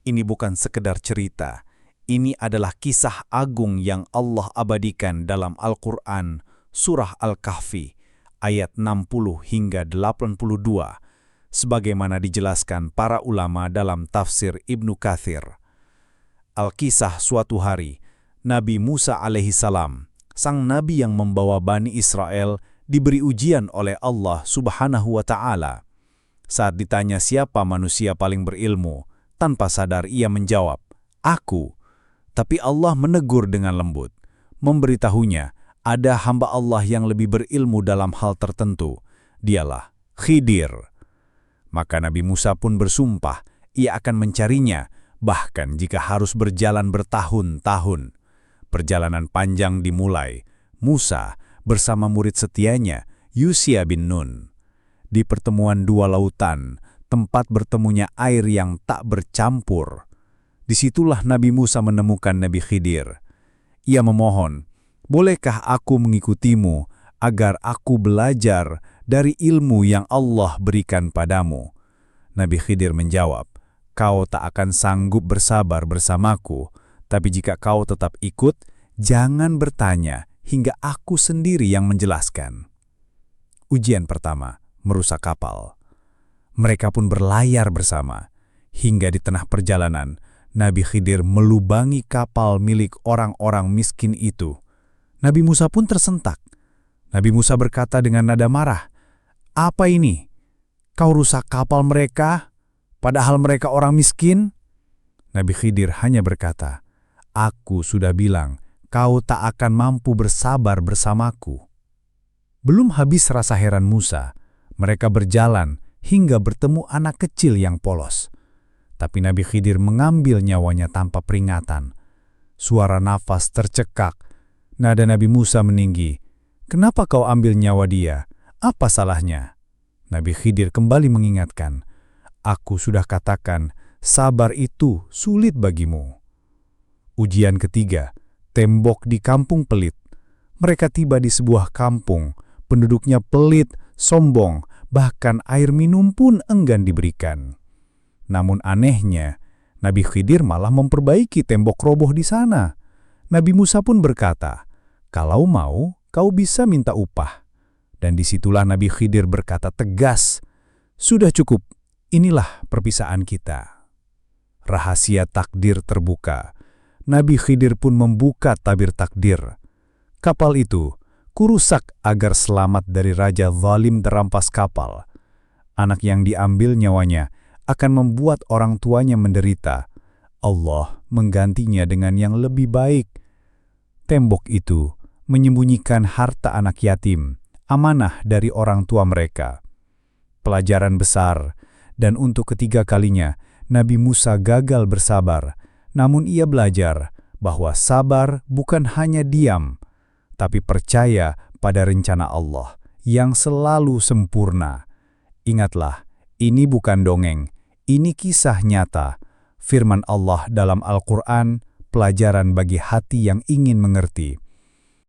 Ini bukan sekedar cerita. Ini adalah kisah agung yang Allah abadikan dalam Al-Quran, Surah Al-Kahfi, ayat 60 hingga 82, sebagaimana dijelaskan para ulama dalam tafsir Ibnu Katsir. Al-Kisah suatu hari, Nabi Musa alaihissalam, sang nabi yang membawa Bani Israel, diberi ujian oleh Allah Subhanahu wa Ta'ala. Saat ditanya siapa manusia paling berilmu, tanpa sadar ia menjawab, "Aku." Tapi Allah menegur dengan lembut, memberitahunya ada hamba Allah yang lebih berilmu dalam hal tertentu. Dialah Khidir. Maka Nabi Musa pun bersumpah, ia akan mencarinya, bahkan jika harus berjalan bertahun-tahun. Perjalanan panjang dimulai. Musa bersama murid setianya, Yusya bin Nun. Di pertemuan dua lautan, tempat bertemunya air yang tak bercampur. Disitulah Nabi Musa menemukan Nabi Khidir. Ia memohon, "Bolehkah aku mengikutimu agar aku belajar dari ilmu yang Allah berikan padamu?" Nabi Khidir menjawab, "Kau tak akan sanggup bersabar bersamaku, tapi jika kau tetap ikut, jangan bertanya hingga aku sendiri yang menjelaskan." Ujian pertama, merusak kapal. Mereka pun berlayar bersama. Hingga di tengah perjalanan, Nabi Khidir melubangi kapal milik orang-orang miskin itu. Nabi Musa pun tersentak. Nabi Musa berkata dengan nada marah, "Apa ini? Kau rusak kapal mereka, padahal mereka orang miskin?" Nabi Khidir hanya berkata, "Aku sudah bilang, kau tak akan mampu bersabar bersamaku." Belum habis rasa heran Musa, mereka berjalan hingga bertemu anak kecil yang polos. Tapi Nabi Khidir mengambil nyawanya tanpa peringatan. Suara nafas tercekak. Nada Nabi Musa meninggi. "Kenapa kau ambil nyawa dia? Apa salahnya?" Nabi Khidir kembali mengingatkan, "Aku sudah katakan, sabar itu sulit bagimu." Ujian ketiga, tembok di kampung pelit. Mereka tiba di sebuah kampung. Penduduknya pelit, sombong, bahkan air minum pun enggan diberikan. Namun anehnya, Nabi Khidir malah memperbaiki tembok roboh di sana. Nabi Musa pun berkata, "Kalau mau, kau bisa minta upah." Dan disitulah Nabi Khidir berkata tegas, "Sudah cukup, inilah perpisahan kita." Rahasia takdir terbuka. Nabi Khidir pun membuka tabir takdir. Kapal itu kurusak agar selamat dari raja zalim terampas kapal. Anak yang diambil nyawanya akan membuat orang tuanya menderita. Allah menggantinya dengan yang lebih baik. Tembok itu menyembunyikan harta anak yatim, amanah dari orang tua mereka. Pelajaran besar, dan untuk ketiga kalinya Nabi Musa gagal bersabar. Namun ia belajar bahwa sabar bukan hanya diam, tapi percaya pada rencana Allah yang selalu sempurna. Ingatlah, ini bukan dongeng, ini kisah nyata. Firman Allah dalam Al-Quran, pelajaran bagi hati yang ingin mengerti.